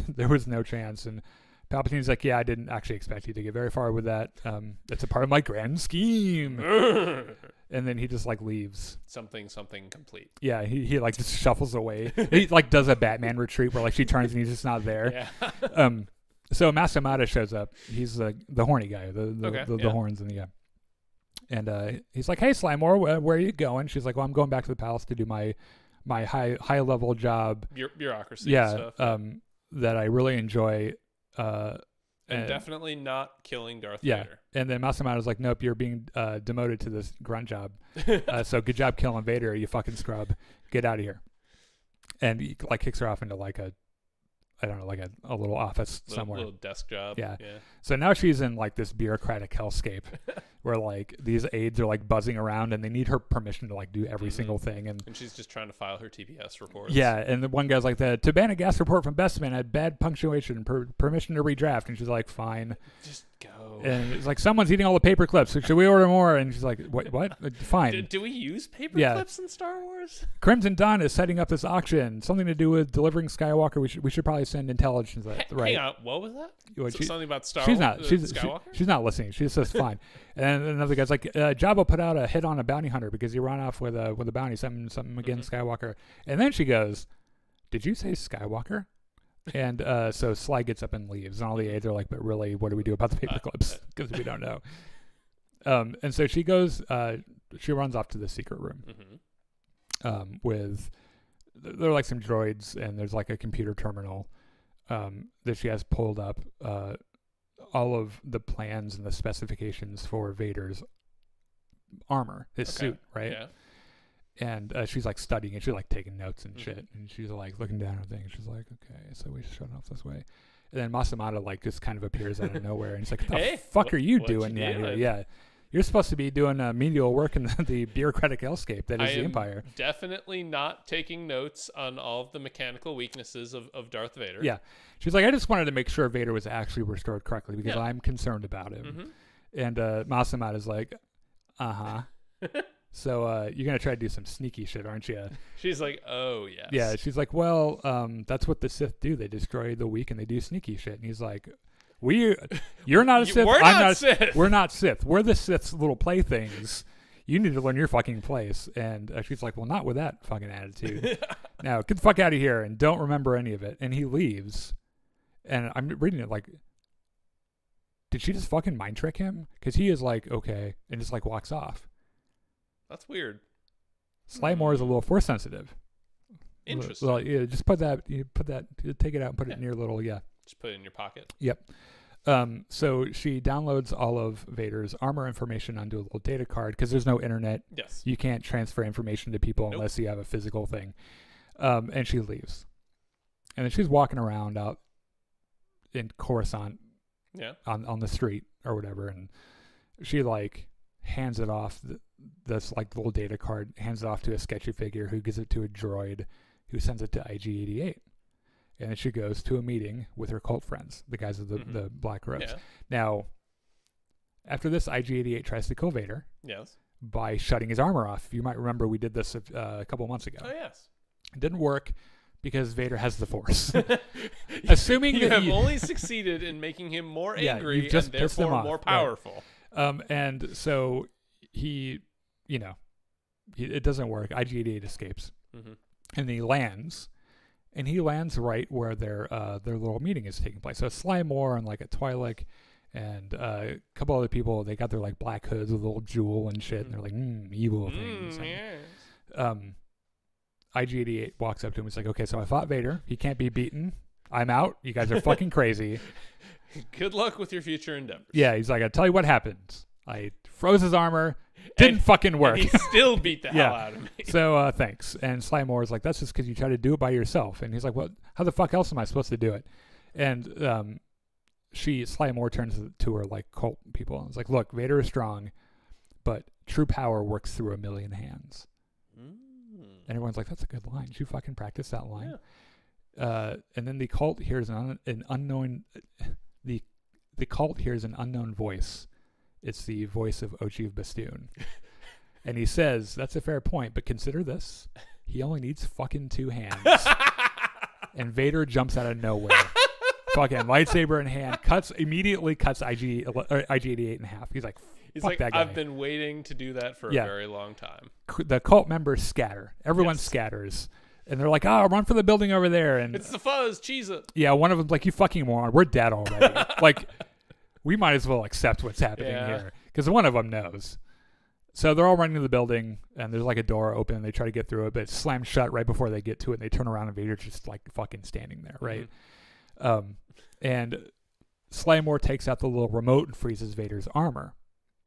There was no chance. And Palpatine's like, yeah, I didn't actually expect you to get very far with that. That's a part of my grand scheme. And then he just like leaves. Something complete. Yeah, he like just shuffles away. He like does a Batman retreat where like she turns and he's just not there. Yeah. So Masamata shows up. He's the horny guy, the horns and and he's like, "Hey, Slimore, where are you going?" She's like, "Well, I'm going back to the palace to do my high level job, bureaucracy stuff. That I really enjoy." And definitely not killing Darth yeah. Vader. And then Masamata's like, "Nope, you're being demoted to this grunt job. So good job killing Vader, you fucking scrub. Get out of here." And he like kicks her off into like a little office somewhere. Little desk job. Yeah. So now she's in like this bureaucratic hellscape where like these aides are like buzzing around and they need her permission to like do every single thing. And she's just trying to file her TPS reports. Yeah. And the one guy's like, "The Tabana gas report from Bestman had bad punctuation, permission to redraft." And she's like, "Fine. Just go." And it's like, "Someone's eating all the paper clips. So should we order more?" And she's like, What? Fine. Do we use paper clips in Star Wars? Crimson Dawn is setting up this auction. Something to do with delivering Skywalker. We should probably send intelligence. Right? Hang on. What was that? Something about Star Wars? Skywalker? She's not listening. She says fine. And another guy's like, Jabba put out a hit on a bounty hunter because he ran off with a bounty, something against Skywalker. And then she goes, "Did you say Skywalker?" And so Sly gets up and leaves, and all the aides are like, "But really, what do we do about the paper clips? Because we don't know." And so she goes, she runs off to the secret room with, there are like some droids, and there's like a computer terminal that she has pulled up all of the plans and the specifications for Vader's armor, his suit, right? Yeah. And she's like studying it. She's like taking notes and shit. And she's like looking down at things. She's like, "Okay, so we should shut off this way." And then Masamata like just kind of appears out of nowhere. And he's like, "What the fuck are you doing here?" Yeah. You're supposed to be doing menial work in the bureaucratic hellscape that is the Empire. Definitely not taking notes on all of the mechanical weaknesses of Darth Vader. Yeah. She's like, "I just wanted to make sure Vader was actually restored correctly because I'm concerned about him." And Masamata's like, "Uh-huh." So you're going to try to do some sneaky shit, aren't you? She's like, "Oh, yes." Yeah. She's like, "Well, that's what the Sith do. They destroy the weak and they do sneaky shit." And he's like, "You're not a Sith. We're I'm not Sith. We're not Sith. We're the Sith's little playthings. You need to learn your fucking place." And she's like, "Well, not with that fucking attitude. Now, get the fuck out of here and don't remember any of it." And he leaves. And I'm reading it like, did she just fucking mind trick him? Because he is like, "Okay," and just like walks off. That's weird. Sly Moore is a little force sensitive. Interesting. Well, yeah, just take it out and put it in your little, Just put it in your pocket. Yep. So she downloads all of Vader's armor information onto a little data card because there's no internet. Yes. You can't transfer information to people unless you have a physical thing. And she leaves. And then she's walking around out in Coruscant on the street or whatever. And she like hands it off, this like little data card, hands it off to a sketchy figure who gives it to a droid who sends it to IG-88. And then she goes to a meeting with her cult friends, the guys with the black robes. Yeah. Now, after this, IG-88 tries to kill Vader by shutting his armor off. You might remember we did this a couple months ago. Oh, yes. It didn't work because Vader has the Force. Assuming you have only succeeded in making him more angry and therefore more powerful. Right. And so it doesn't work. IG-88 escapes. And he lands. And he lands right where their little meeting is taking place. So Sly Moore and like a Twi'lek and a couple other people, they got their like black hoods with a little jewel and shit. And they're like, evil things. And, IG-88 walks up to him. He's like, "Okay, so I fought Vader. He can't be beaten. I'm out. You guys are fucking crazy. Good luck with your future endeavors." Yeah, he's like, "I'll tell you what happened. I froze his armor. Didn't fucking work." And he still beat the hell out of me. So thanks. And Sly Moore is like, "That's just because you tried to do it by yourself." And he's like, "What? How the fuck else am I supposed to do it?" And Sly Moore turns to her like cult people and is like, "Look, Vader is strong, but true power works through a million hands." And everyone's like, "That's a good line. Did you fucking practice that line?" Yeah. And then the cult hears an unknown voice. It's the voice of Ochi of Bastoon. And he says, "That's a fair point, but consider this. He only needs fucking 2 hands." And Vader jumps out of nowhere. Fucking lightsaber in hand, immediately cuts IG-88 in half. He's like, He's Fuck like, that guy. I've been waiting to do that for a very long time. The cult members scatter. Everyone scatters. And they're like, run for the building over there. And it's the fuzz, cheese it. Yeah, one of them's like, you fucking moron. We're dead already. Like, we might as well accept what's happening here. Because one of them knows. So they're all running to the building, and there's like a door open, and they try to get through it, but it's slammed shut right before they get to it, and they turn around, and Vader's just like fucking standing there, right? Mm-hmm. And Slamore takes out the little remote and freezes Vader's armor.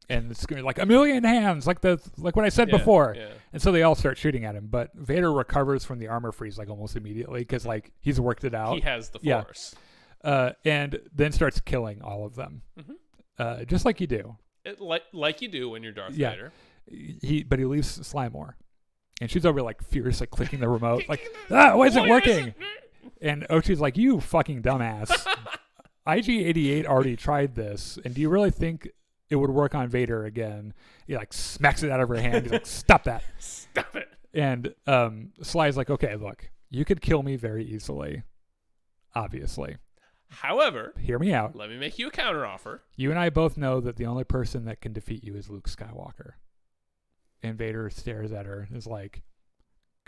And it's going to be like a million hands, like what I said before. Yeah. And so they all start shooting at him. But Vader recovers from the armor freeze like almost immediately because like he's worked it out. He has the force. And then starts killing all of them, just like you do. Like you do when you're Darth Vader. But he leaves Slimore, and she's over like furiously clicking the remote, like why isn't it working? And Ochi's like, you fucking dumbass. IG-88 already tried this, and do you really think it would work on Vader again? He like smacks it out of her hand. He's like, stop that. Stop it. And Sly's like, okay, look, you could kill me very easily, obviously. However, hear me out. Let me make you a counteroffer. You and I both know that the only person that can defeat you is Luke Skywalker. And Vader stares at her and is like,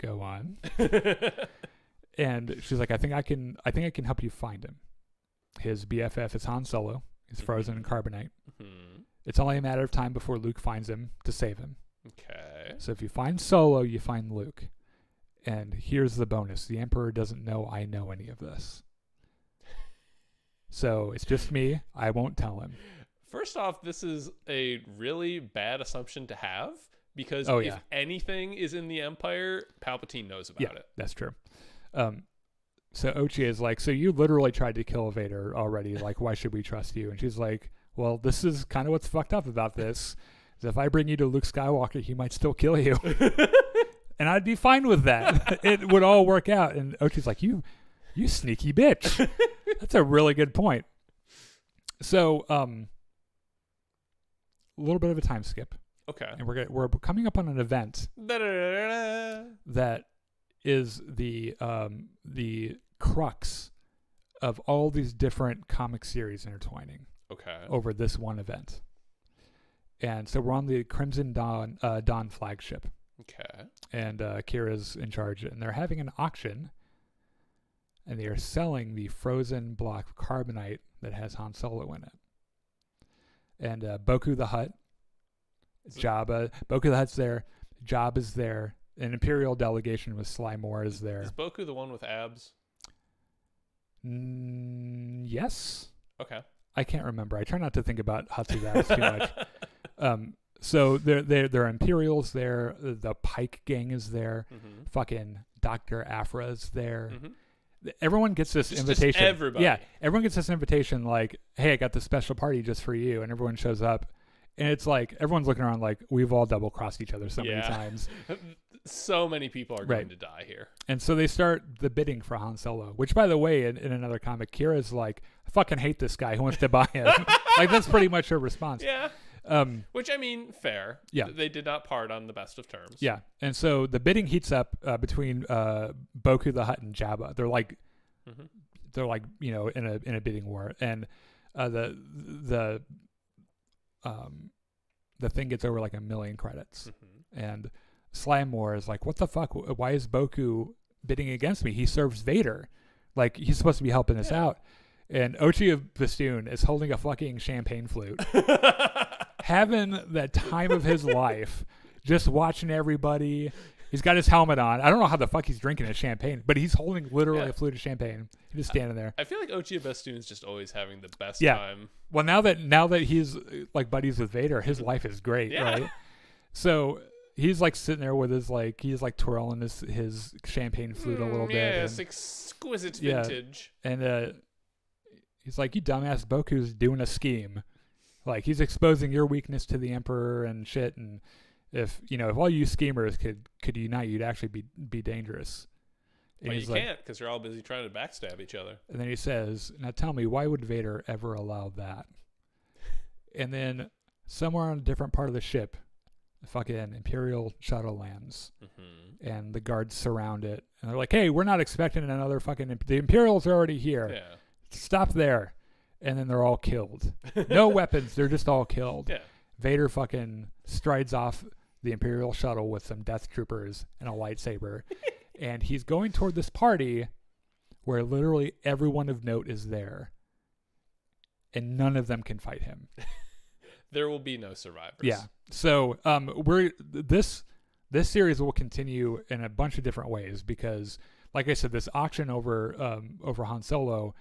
go on. And she's like, I think I can help you find him. His BFF is Han Solo. He's frozen in carbonite. Mm-hmm. It's only a matter of time before Luke finds him to save him. Okay. So if you find Solo, you find Luke. And here's the bonus. The Emperor doesn't know I know any of this. So it's just me. I won't tell him. First off, this is a really bad assumption to have because if anything is in the Empire, Palpatine knows about it. That's true. So Ochi is like, so you literally tried to kill Vader already. Like, why should we trust you? And she's like, well, this is kind of what's fucked up about this. Is if I bring you to Luke Skywalker, he might still kill you. And I'd be fine with that. It would all work out. And Ochi's like, you sneaky bitch. That's a really good point. So, a little bit of a time skip. Okay. And we're coming up on an event that is the crux of all these different comic series intertwining. Okay. Over this one event. And so we're on the Crimson Dawn flagship. Okay. And Kira's in charge, and they're having an auction. And they are selling the frozen block of carbonite that has Han Solo in it. And Boku the Hutt, Boku the Hutt's there, Jabba's there, an Imperial delegation with Sly Moore is there. Is Boku the one with abs? Yes. Okay. I can't remember. I try not to think about Hutt's abs too much. So there are Imperials there. The Pike gang is there. Mm-hmm. Fucking Dr. Afra's there. Mm-hmm. Everyone gets this invitation. Just everybody. Yeah, everyone gets this invitation like, hey, I got this special party just for you. And everyone shows up. And it's like, everyone's looking around like, we've all double-crossed each other so many times. So many people are going to die here. And so they start the bidding for Han Solo, which, by the way, in another comic, Kira's like, I fucking hate this guy. Who wants to buy him? Like, that's pretty much her response. Yeah. Which, I mean, fair. Yeah. They did not part on the best of terms. Yeah. And so the bidding heats up between Boku the Hutt and Jabba. They're like, in a bidding war. And the thing gets over like 1 million credits. Mm-hmm. And Sly Moore is like, what the fuck? Why is Boku bidding against me? He serves Vader. Like, he's supposed to be helping us out. And Ochi of Bastoon is holding a fucking champagne flute. Having that time of his life, just watching everybody. He's got his helmet on. I don't know how the fuck he's drinking his champagne, but he's holding literally a flute of champagne. He's just standing there. I feel like Ochi of Bastoon is just always having the best time. Well, now that he's like buddies with Vader, his life is great, right? So he's like sitting there with his he's like twirling his champagne flute a little bit. Yeah, it's exquisite vintage. And he's like, you dumbass, Boku's doing a scheme. Like, he's exposing your weakness to the Emperor and shit. And if all you schemers could unite, you'd actually be dangerous. And well, you can't because you're all busy trying to backstab each other. And then he says, now tell me, why would Vader ever allow that? And then somewhere on a different part of the ship, the fucking Imperial shuttle lands. Mm-hmm. And the guards surround it. And they're like, hey, we're not expecting another fucking... The Imperials are already here. Yeah. Stop there. And then they're all killed. No weapons. They're just all killed. Yeah. Vader fucking strides off the Imperial shuttle with some Death Troopers and a lightsaber, and he's going toward this party where literally everyone of note is there, and none of them can fight him. There will be no survivors. Yeah. So this series will continue in a bunch of different ways because, like I said, this auction over Han Solo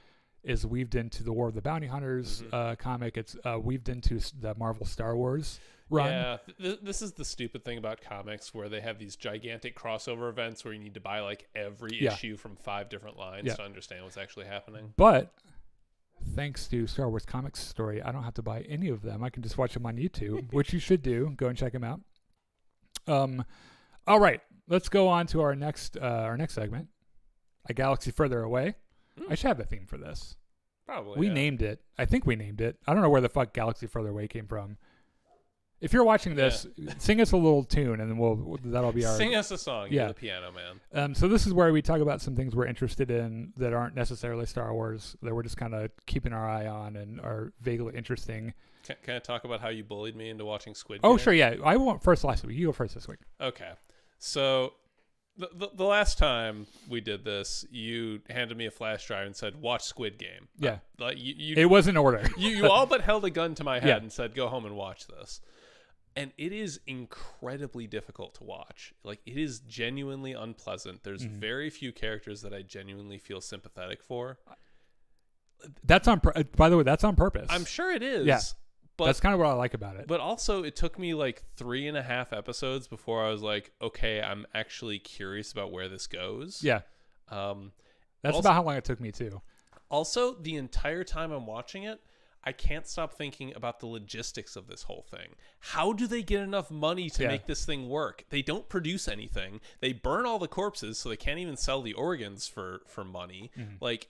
is weaved into the War of the Bounty Hunters comic. It's weaved into the Marvel Star Wars run. Yeah, this is the stupid thing about comics where they have these gigantic crossover events where you need to buy like every issue from 5 different lines to understand what's actually happening. But thanks to Star Wars Comics Story, I don't have to buy any of them. I can just watch them on YouTube, which you should do. Go and check them out. All right, let's go on to our next segment, A Galaxy Further Away. I should have a theme for this. Probably. We named it. I think we named it. I don't know where the fuck Galaxy Further Away came from. If you're watching this, sing us a little tune, and then that'll be our... Sing us a song. You're the piano man. So this is where we talk about some things we're interested in that aren't necessarily Star Wars, that we're just kind of keeping our eye on and are vaguely interesting. Can I talk about how you bullied me into watching Squid Game? Oh, sure, yeah. I went first last week. You go first this week. Okay. So the last time we did this, you handed me a flash drive and said, watch Squid Game. Yeah. Like you it was in order. you all but held a gun to my head and said, go home and watch this. And it is incredibly difficult to watch. Like, it is genuinely unpleasant. There's very few characters that I genuinely feel sympathetic for. That's by the way, that's on purpose. I'm sure it is. Yeah. But that's kind of what I like about it. But also, it took me like 3.5 episodes before I was like, okay, I'm actually curious about where this goes. Yeah. That's about how long it took me too. Also, the entire time I'm watching it, I can't stop thinking about the logistics of this whole thing. How do they get enough money to make this thing work? They don't produce anything. They burn all the corpses, so they can't even sell the organs for money. Like,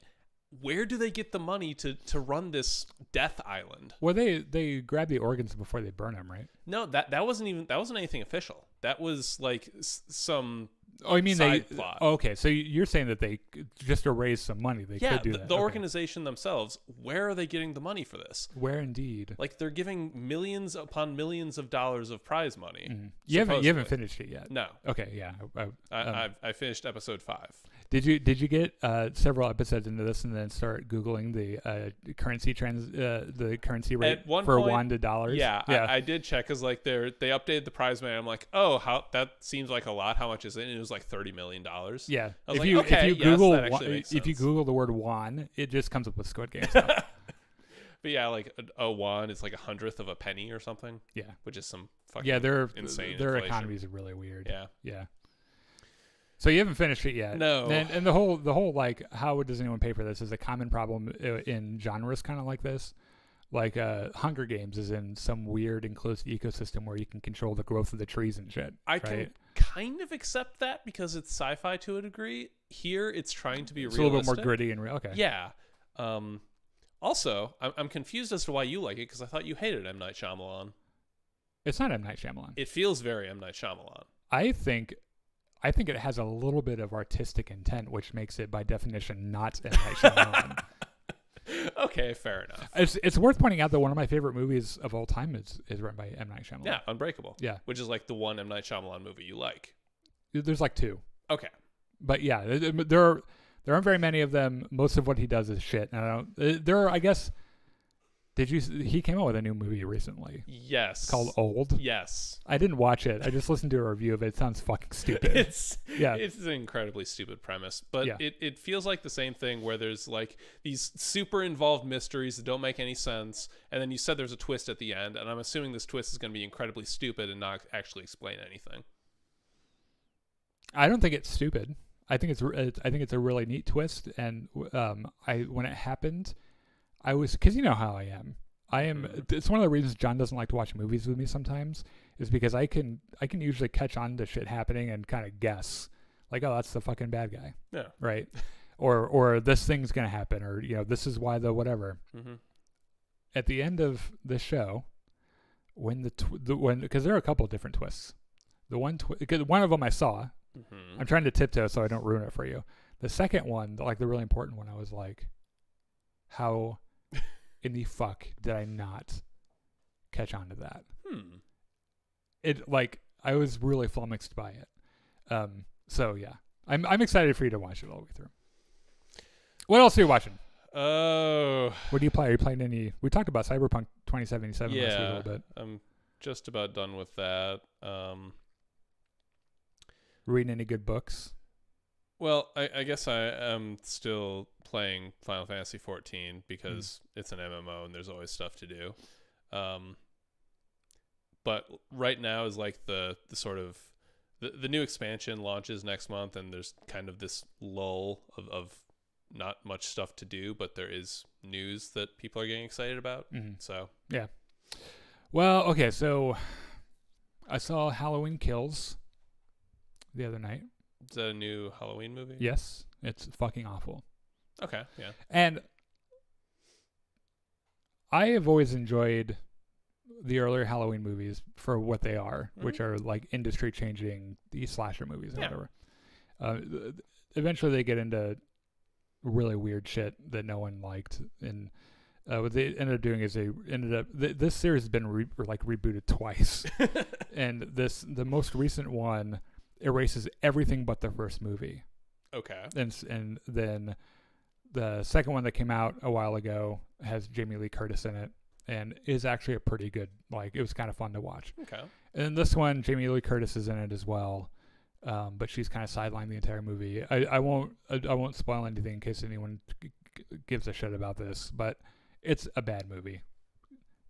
where do they get the money to run this death island? Well, they grab the organs before they burn them, right? No, that wasn't anything official. That was like some... Oh, you mean side plot. Okay, so you're saying that they just to raise some money, they could do that. The organization themselves, where are they getting the money for this? Where indeed? Like, they're giving millions upon millions of dollars of prize money. You haven't finished it yet. No. Okay, yeah. I finished episode 5. Did you get several episodes into this and then start Googling the currency rate At one for point, $1 to dollars? Yeah. I did check because like they updated the prize money. I'm like, oh, how that seems like a lot. How much is it? And it was like $30 million. Yeah. If you Google the word won, it just comes up with Squid Game stuff. But yeah, like a won is like 100th of a penny or something. Yeah. Which is some fucking insane. Their inflation. economies are really weird. Yeah. Yeah. So you haven't finished it yet. No. And the whole like, how does anyone pay for this is a common problem in genres kind of like this. Like Hunger Games is in some weird enclosed ecosystem where you can control the growth of the trees and shit. I can kind of accept that because it's sci-fi to a degree. Here, it's trying to be realistic. It's a little bit more gritty and real. Okay. Yeah. Also, I'm confused as to why you like it because I thought you hated M. Night Shyamalan. It's not M. Night Shyamalan. It feels very M. Night Shyamalan. I think it has a little bit of artistic intent, which makes it by definition not M. Night Shyamalan. Okay, fair enough. It's worth pointing out that one of my favorite movies of all time is written by M. Night Shyamalan. Yeah, Unbreakable. Yeah. Which is like the one M. Night Shyamalan movie you like. There's like 2. Okay. But yeah, there aren't very many of them. Most of what he does is shit. And there are, I guess, he came out with a new movie recently. Yes. Called Old. Yes. I didn't watch it. I just listened to a review of it. It sounds fucking stupid. It's an incredibly stupid premise, but it feels like the same thing where there's like these super involved mysteries that don't make any sense, and then you said there's a twist at the end, and I'm assuming this twist is going to be incredibly stupid and not actually explain anything. I don't think it's stupid. I think it's a really neat twist, and when it happened, I was, because you know how I am. It's one of the reasons John doesn't like to watch movies with me sometimes, is because I can usually catch on to shit happening and kind of guess, like, oh, that's the fucking bad guy. Yeah. Right. or this thing's gonna happen, or this is why the whatever. Mm-hmm. At the end of the show, when because there are a couple of different twists. Because one of them I saw. Mm-hmm. I'm trying to tiptoe so I don't ruin it for you. The second one, like the really important one, I was like, how in the fuck did I not catch on to that. It like I was really flummoxed by it. So yeah, I'm excited for you to watch it all the way through. What else are you watching? Oh, what do you play? Are you playing any? We talked about Cyberpunk 2077 last week a little bit. I'm just about done with that. Reading any good books? Well, I guess I am still playing Final Fantasy 14 because it's an MMO and there's always stuff to do. But right now is like the sort of the new expansion launches next month, and there's kind of this lull of not much stuff to do, but there is news that people are getting excited about. So yeah. Well, okay, so I saw Halloween Kills the other night. Is that a new Halloween movie? Yes, it's fucking awful. Okay, yeah. And I have always enjoyed the earlier Halloween movies for what they are, which are like industry-changing slasher movies or whatever. Eventually, they get into really weird shit that no one liked, and what they ended up doing is they ended up this series has been rebooted twice, and the most recent one erases everything but the first movie. Okay. And then the second one that came out a while ago has Jamie Lee Curtis in it, and is actually a pretty good, like, it was kind of fun to watch. Okay. And then this one, Jamie Lee Curtis is in it as well, but she's kind of sidelined the entire movie. I won't spoil anything in case anyone gives a shit about this, but it's a bad movie.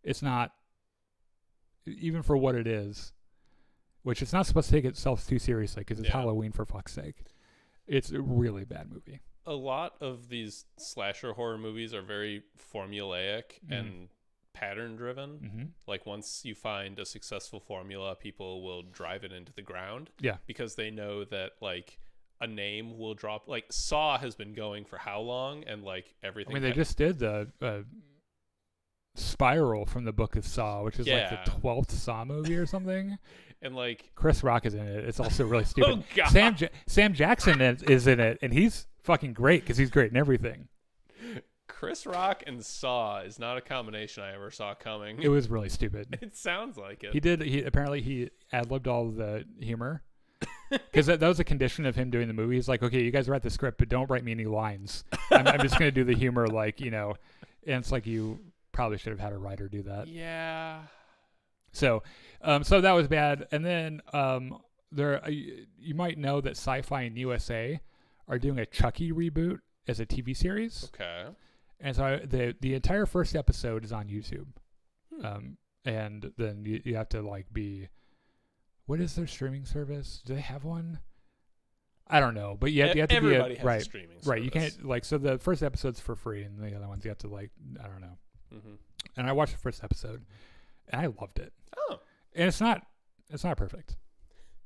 It's not, even for what it is, which it's not supposed to take itself too seriously because it's Halloween, for fuck's sake. It's a really bad movie. A lot of these slasher horror movies are very formulaic and pattern driven. Like once you find a successful formula, people will drive it into the ground. Yeah. Because they know that like a name will drop. Like Saw has been going for how long, and like everything. I mean, they just did the Spiral from the Book of Saw, which is like the 12th Saw movie or something. And like Chris Rock is in it. It's also really stupid. Oh God. Sam Jackson is in it, and he's fucking great because he's great in everything. Chris Rock and Saw is not a combination I ever saw coming. It was really stupid. It sounds like it. He apparently ad-libbed all of the humor because that was a condition of him doing the movie. He's like, okay, you guys write the script, but don't write me any lines. I'm just gonna do the humor, like, you know. And it's like, you probably should have had a writer do that. Yeah. So that was bad. And then you might know that Sci-Fi and USA are doing a Chucky reboot as a TV series. Okay. And so the entire first episode is on YouTube. And then you have to like be, what is their streaming service? Do they have one? I don't know, but you have to everybody be has a streaming service. Right. You can't like, so the first episode's for free, and the other ones you have to like, I don't know. And I watched the first episode, and I loved it. Oh. And it's not perfect.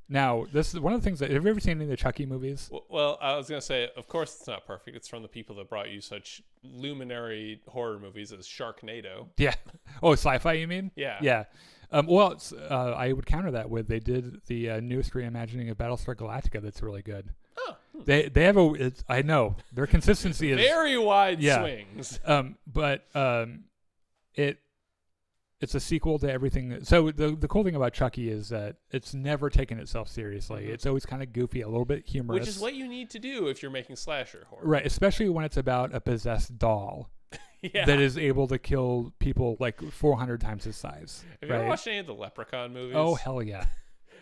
Now, this is one of the things that, have you ever seen any of the Chucky movies? Well, I was going to say, of course it's not perfect. It's from the people that brought you such luminary horror movies as Sharknado. Yeah. Oh, Sci-Fi, you mean? Yeah. Yeah. Well, I would counter that with, they did the newest reimagining of Battlestar Galactica that's really good. Oh. They have I know, their consistency is very wide swings. But it's a sequel to everything. So the cool thing about Chucky is that it's never taken itself seriously. It's always kind of goofy, a little bit humorous. Which is what you need to do if you're making slasher horror. Right, especially when it's about a possessed doll that is able to kill people like 400 times his size. Have you ever watched any of the Leprechaun movies? Oh, hell yeah.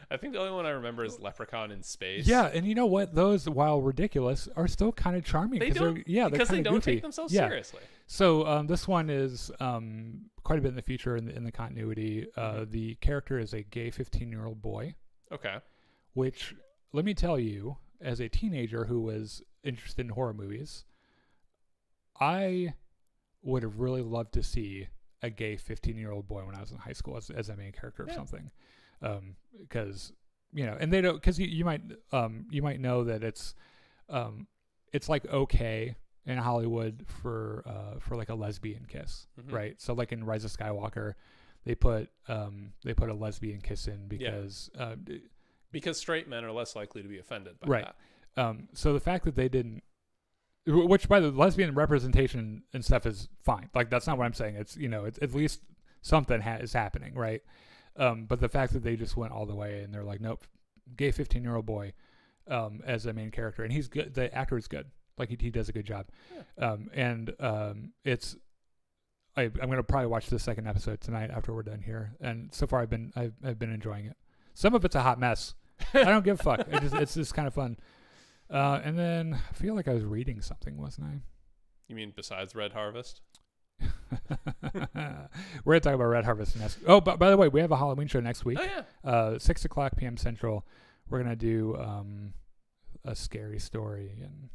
I think the only one I remember is Leprechaun in Space. Yeah, and you know what? Those, while ridiculous, are still kind of charming. Because they don't take themselves seriously. So this one is quite a bit in the future in the continuity. The character is a gay 15-year-old boy. Okay. Which, let me tell you, as a teenager who was interested in horror movies, I would have really loved to see a gay 15-year-old boy when I was in high school as a main character of something. Because you know, and they don't, because you might know that it's like okay in Hollywood for like a lesbian kiss, right? So like in Rise of Skywalker, they put a lesbian kiss in because straight men are less likely to be offended by that. So the fact that they didn't, which by the lesbian representation and stuff is fine. Like, that's not what I'm saying. It's, you know, it's at least something is happening, right? But the fact that they just went all the way and they're like, nope, gay 15-year-old boy as a main character, and he's good. The actor is good. Like he does a good job. Yeah. It's. I'm gonna probably watch the second episode tonight after we're done here. And so far I've been enjoying it. Some of it's a hot mess. I don't give a fuck. It's just kind of fun. And then I feel like I was reading something, wasn't I? You mean besides Red Harvest? We're gonna talk about Red Harvest next. Oh, but by the way, we have a Halloween show next week. Oh yeah. 6:00 p.m. Central. We're gonna do a scary story, and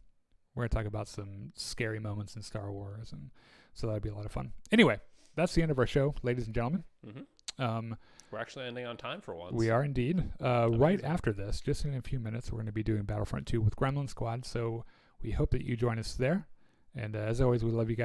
we're gonna talk about some scary moments in Star Wars, and so that'll be a lot of fun. Anyway, that's the end of our show, ladies and gentlemen. Mm-hmm. We're actually ending on time for once. We are indeed. Right after this, just in a few minutes, we're going to be doing Battlefront 2 with Gremlin Squad. So we hope that you join us there. And as always, we love you guys.